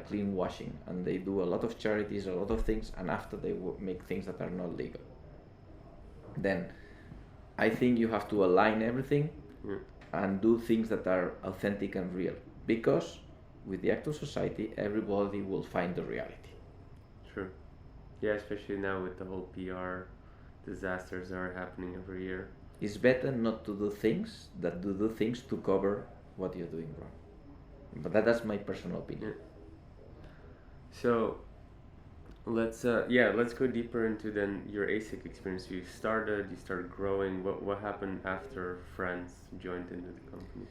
clean washing, and they do a lot of charities, a lot of things, and after they make things that are not legal. Then I think you have to align everything and do things that are authentic and real, because with the active society everybody will find the reality. True. Yeah, especially now with the whole PR disasters that are happening every year. It's better not to do things than to do things to cover what you're doing wrong. But that's my personal opinion. So let's go deeper into then your ASIC experience. You started growing. What happened after friends joined into the company?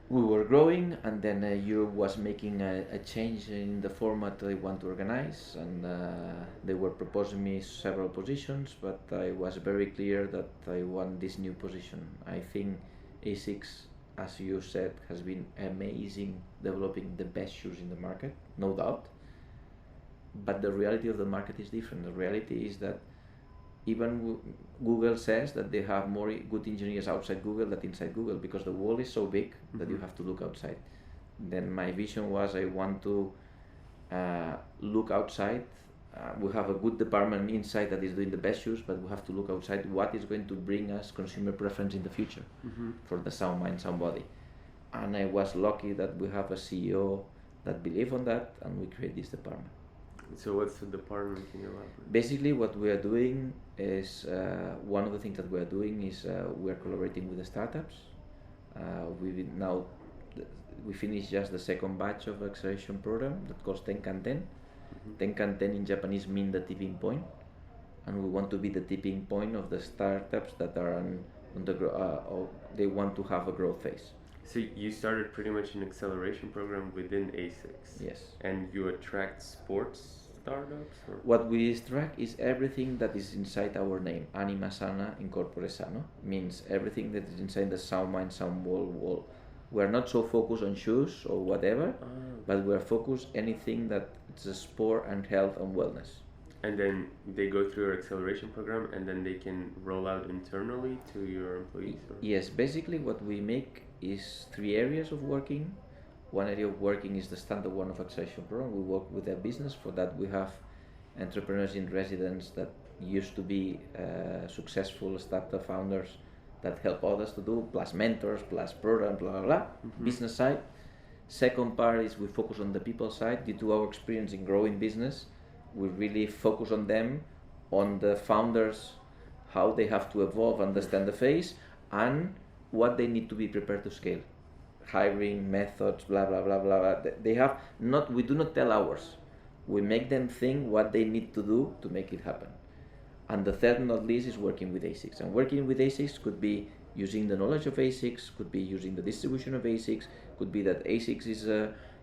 We were growing, and then Europe was making a change in the format they want to organize, and they were proposing me several positions, but I was very clear that I want this new position. I think ASICS, as you said, has been amazing, developing the best shoes in the market, no doubt. But the reality of the market is different. The reality is that even Google says that they have more good engineers outside Google than inside Google, because the world is so big that you have to look outside. Then my vision was, I want to look outside. We have a good department inside that is doing the best shoes, but we have to look outside what is going to bring us consumer preference in the future for the sound mind, sound body. And I was lucky that we have a CEO that believed on that, and we create this department. So what's the department, can you elaborate? Basically what we are doing is, one of the things that we are doing is we are collaborating with the startups. We finished just the second batch of acceleration program that calls Tenkan 10. Tenkan 10 in Japanese means the tipping point, and we want to be the tipping point of the startups that are on the they want to have a growth phase. So you started pretty much an acceleration program within ASICS. Yes. And you attract sports startups? Or? What we extract is everything that is inside our name. Anima sana, incorpore sano. Means everything that is inside the sound mind, sound wall. We are not so focused on shoes or whatever, but we are focused anything that it's a sport and health and wellness. And then they go through your acceleration program, and then they can roll out internally to your employees? Or? Yes, basically what we make is 3 areas of working. One area of working is the standard one of acceleration program. We work with a business. For that we have entrepreneurs in residence that used to be successful startup founders that help others to do, plus mentors, plus program, blah blah blah. Business side. Second part is we focus on the people side. Due to our experience in growing business, we really focus on them, on the founders, how they have to evolve, understand the phase, and what they need to be prepared to scale. Hiring, methods, blah blah blah blah blah. They have not. We do not tell ours. We make them think what they need to do to make it happen. And the third, not least, is working with ASICS. And working with ASICS could be using the knowledge of ASICS, could be using the distribution of ASICS, could be that ASICS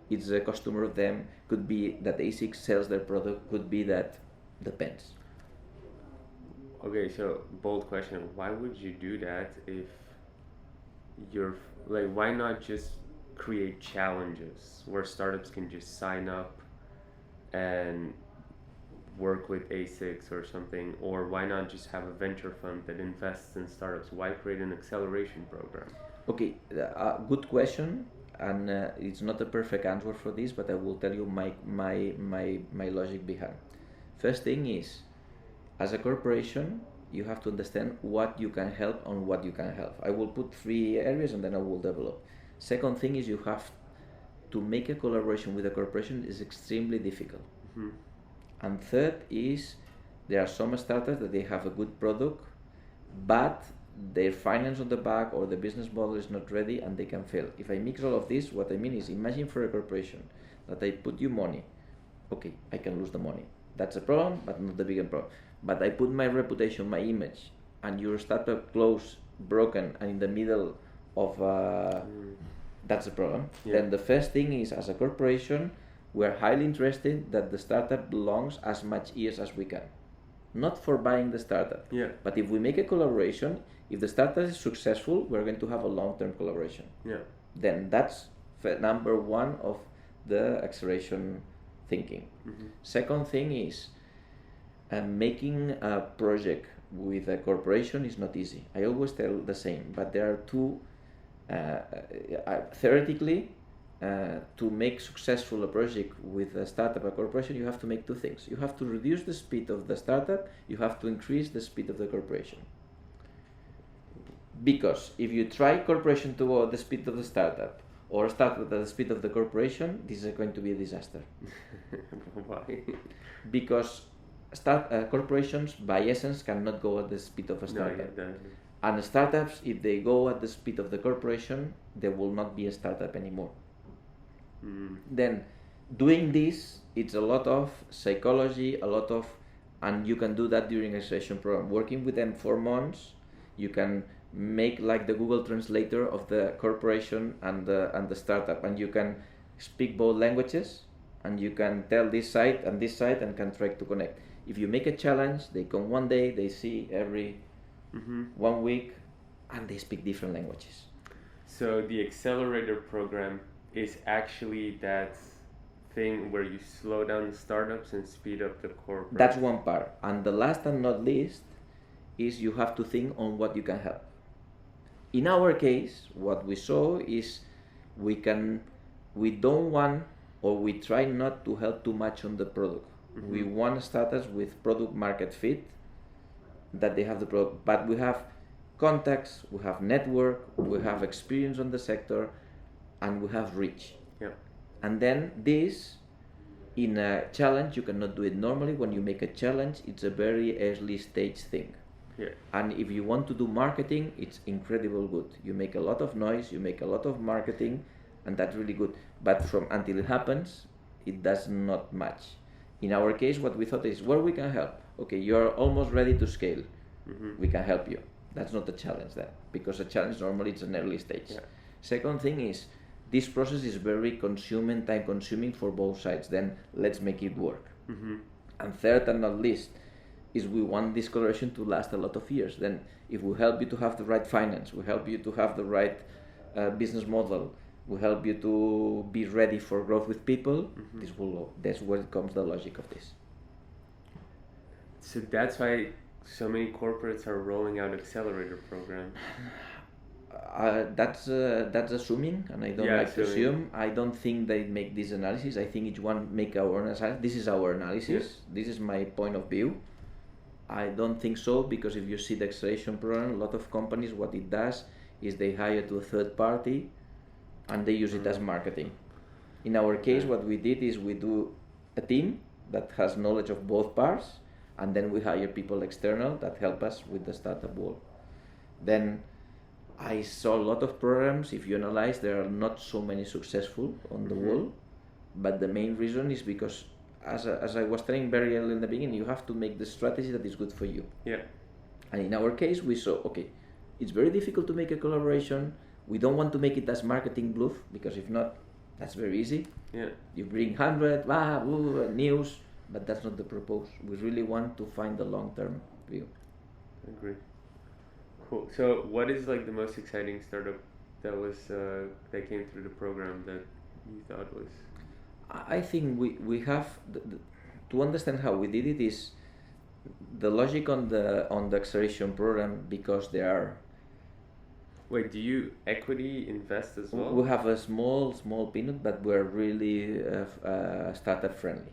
is a customer of them, could be that ASICS sells their product, could be that depends. Okay, so bold question. Why would you do that if you're like, why not just create challenges where startups can just sign up and work with ASICS or something? Or why not just have a venture fund that invests in startups? Why create an acceleration program? Okay, good question, and it's not a perfect answer for this, but I will tell you my logic behind. First thing is, as a corporation, you have to understand what you can help and what you can help. I will put 3 areas and then I will develop. Second thing is, you have to make a collaboration with a corporation is extremely difficult. Mm-hmm. And third is, there are some startups that they have a good product, but their finance on the back or the business model is not ready and they can fail. If I mix all of this, what I mean is, imagine for a corporation that I put you money. Okay, I can lose the money. That's a problem, but not the bigger problem. But I put my reputation, my image, and your startup close, broken, and in the middle of that's a problem. Yeah. Then the first thing is, as a corporation, we're highly interested that the startup belongs as much years as we can. Not for buying the startup, Yeah. but if we make a collaboration, if the startup is successful, we're going to have a long-term collaboration. Yeah. Then that's number one of the acceleration thinking. Mm-hmm. Second thing is, making a project with a corporation is not easy. I always tell the same, but there are two. Theoretically, to make successful a project with a startup, a corporation, you have to make two things. You have to reduce the speed of the startup. You have to increase the speed of the corporation. Because if you try corporation to go at the speed of the startup, or startup at the speed of the corporation, this is going to be a disaster. Why? Because corporations, by essence, cannot go at the speed of a startup. No, yeah, And startups, if they go at the speed of the corporation, they will not be a startup anymore. Then, doing this, it's a lot of psychology, and you can do that during a acceleration program. Working with them 4 months, you can make like the Google translator of the corporation and the startup, and you can speak both languages, and you can tell this side and can try to connect. If you make a challenge, they come one day, they see every 1 week, and they speak different languages. So the accelerator program is actually that thing where you slow down the startups and speed up the corporate. That's one part. And the last and not least is, you have to think on what you can help. In our case, what we saw is we don't want, or we try not to help too much on the product. We want startups with product market fit, that they have the product, but we have contacts, we have network, we have experience on the sector, and we have reach. Yeah. And then this, in a challenge, you cannot do it normally. When you make a challenge, it's a very early stage thing. Yeah. And if you want to do marketing, it's incredible good. You make a lot of noise, you make a lot of marketing, and that's really good. But until it happens, it does not match. In our case, what we thought is, where we can help. Okay, you're almost ready to scale. We can help you. That's not a challenge then, because a challenge normally it's an early stage. Yeah. Second thing is, this process is very time consuming for both sides. Then let's make it work. And third and not least is, we want this collaboration to last a lot of years. Then if we help you to have the right finance, we help you to have the right business model, we help you to be ready for growth with people, that's where it comes the logic of this. So that's why so many corporates are rolling out accelerator programs. That's assuming, and I don't like to assume. I don't think they make this analysis. I think each one make our own analysis. This is our analysis. Yes. This is my point of view. I don't think so, because if you see the acceleration program, a lot of companies, what it does is they hire to a third party and they use it as marketing. In our case, what we did is, we do a team that has knowledge of both parts, and then we hire people external that help us with the startup world. Then I saw a lot of programs. If you analyze, there are not so many successful on the world, but the main reason is because, as I was telling very early in the beginning, you have to make the strategy that is good for you. Yeah. And in our case, we saw, okay, it's very difficult to make a collaboration. We don't want to make it as marketing bluff, because if not, that's very easy. Yeah. You bring 100, news, but that's not the purpose. We really want to find the long-term view. Agree. Cool. So, what is like the most exciting startup that was that came through the program that you thought was? I think we have to understand how we did it is the logic on the acceleration program, because there are Wait, do you equity invest as well? we have a small peanut, but we're really startup friendly.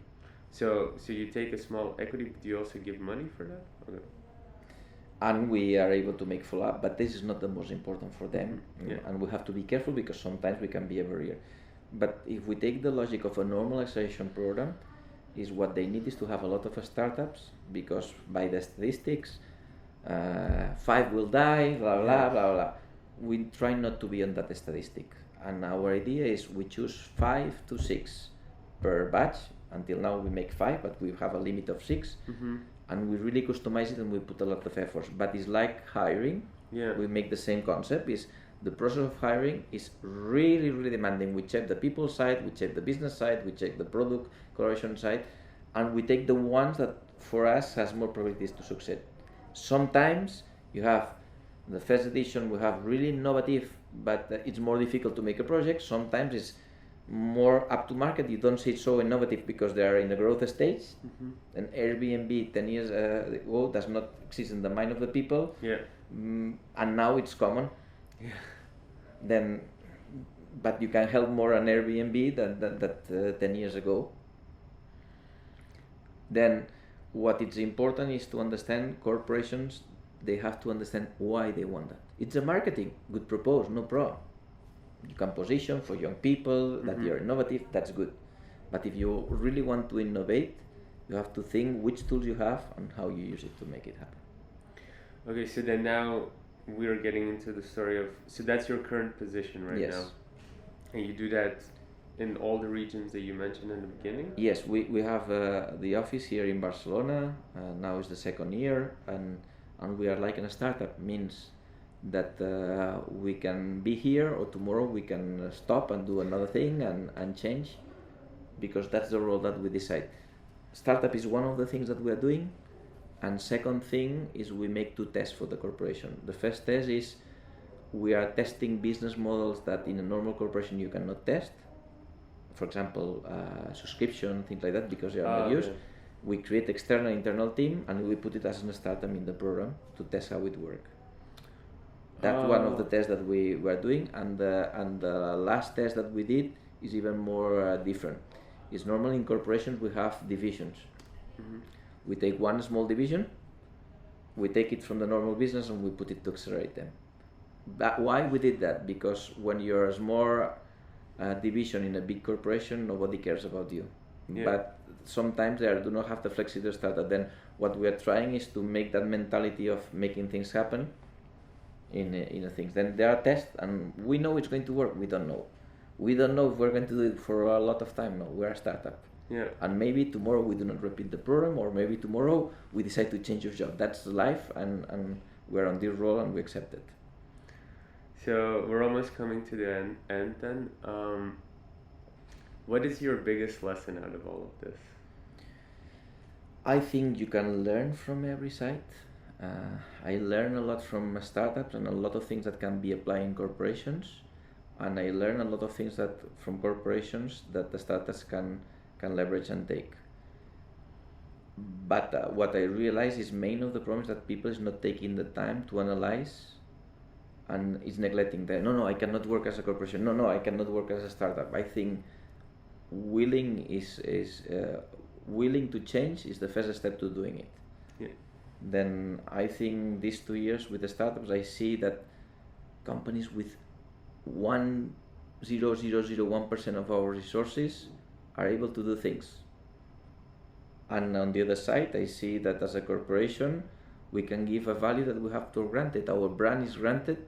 So you take a small equity, but do you also give money for that? Okay. And we are able to make follow up, but this is not the most important for them. Yeah. And we have to be careful because sometimes we can be a barrier. But if we take the logic of a normal acceleration program, is what they need is to have a lot of startups, because by the statistics, 5 will die, blah blah blah blah. We try not to be on that statistic, and our idea is we choose 5 to 6 per batch. Until now we make 5, but we have a limit of 6. Mm-hmm. And we really customize it and we put a lot of efforts. But it's like hiring. Yeah. We make the same concept. Is the process of hiring is really demanding. We check the people side, we check the business side, we check the product collaboration side, and we take the ones that for us has more probabilities to succeed. Sometimes you have the first edition, we have really innovative, but it's more difficult to make a project. Sometimes it's more up to market. You don't see it so innovative because they are in the growth stage. Mm-hmm. And Airbnb 10 years ago does not exist in the mind of the people. Yeah. And now it's common. Yeah. Then, but you can help more on Airbnb than 10 years ago. Then what is important is to understand corporations. They have to understand why they want that. It's a marketing, good propose, no problem. You can position for young people that you're innovative, that's good. But if you really want to innovate, you have to think which tools you have and how you use it to make it happen. Okay, so then now we're getting into the story of, so that's your current position right now. And you do that in all the regions that you mentioned in the beginning? Yes, we have the office here in Barcelona. Now is the second year, and we are like in a startup. Means that we can be here, or tomorrow we can stop and do another thing and change, because that's the role that we decide. Startup is one of the things that we are doing, and second thing is we make 2 tests for the corporation. The first test is we are testing business models that in a normal corporation you cannot test. For example, subscription, things like that, because they are not used. We create external internal team and we put it as a startup in the program to test how it works. That's one of the tests that we were doing, and the last test that we did is even more different. It's normally in corporations we have divisions. Mm-hmm. We take one small division, we take it from the normal business and we put it to accelerate them. But why we did that? Because when you're a small division in a big corporation, nobody cares about you. Yeah. But sometimes they do not have the flexibility to start. Then what we are trying is to make that mentality of making things happen in things. Then there are tests, and we know it's going to work. We don't know. We don't know if we're going to do it for a lot of time. No, we're a startup. Yeah. And maybe tomorrow we do not repeat the program, or maybe tomorrow we decide to change your job. That's life, and we're on this role and we accept it. So we're almost coming to the end then. What is your biggest lesson out of all of this? I think you can learn from every side. I learn a lot from startups and a lot of things that can be applied in corporations, and I learn a lot of things that from corporations that the startups can leverage and take. But what I realize is main of the problem is that people is not taking the time to analyze, and is neglecting that. No, I cannot work as a corporation. No, I cannot work as a startup. I think willing to change is the first step to doing it. Yeah. Then I think these 2 years with the startups, I see that companies with 0.0001% of our resources are able to do things. And on the other side, I see that as a corporation, we can give a value that we have to grant it. Our brand is granted,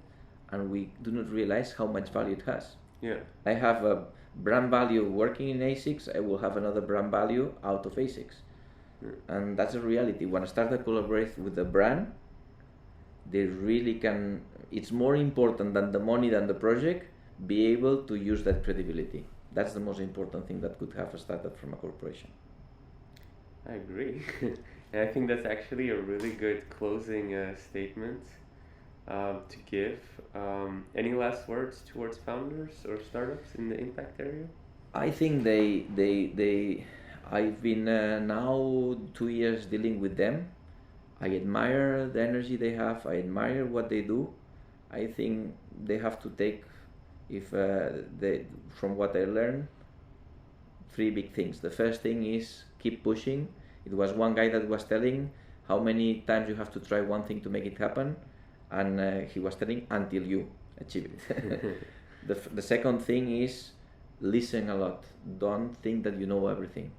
and we do not realize how much value it has. Yeah. I have a brand value working in ASICS, I will have another brand value out of ASICS. Yeah. And that's a reality. When a startup collaborates with the brand, they really can, it's more important than the money, than the project, be able to use that credibility. That's the most important thing that could have a startup from a corporation. I agree. And I think that's actually a really good closing statement to give. Any last words towards founders or startups in the impact area? I think I've been now 2 years dealing with them. I admire the energy they have. I admire what they do. I think they have to take, if they, from what I learned, three big things. The first thing is keep pushing. It was one guy that was telling how many times you have to try one thing to make it happen, and he was telling until you achieve it. The second thing is listen a lot. Don't think that you know everything,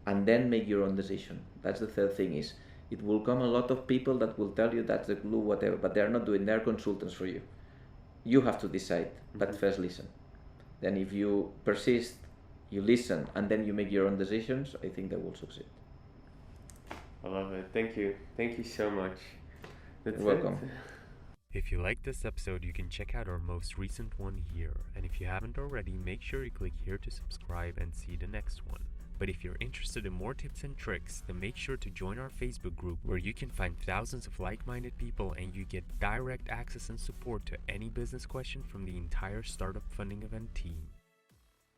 and then make your own decision. That's the third thing is it will come a lot of people that will tell you that's the clue, whatever, but they're not doing, they're consultants for you. You have to decide, but first listen. Then if you persist, you listen, and then you make your own decisions, I think that will succeed. I love it. Thank you. Thank you so much. That's You're welcome. If you liked this episode, you can check out our most recent one here. And if you haven't already, make sure you click here to subscribe and see the next one. But if you're interested in more tips and tricks, then make sure to join our Facebook group where you can find thousands of like-minded people and you get direct access and support to any business question from the entire startup funding event team.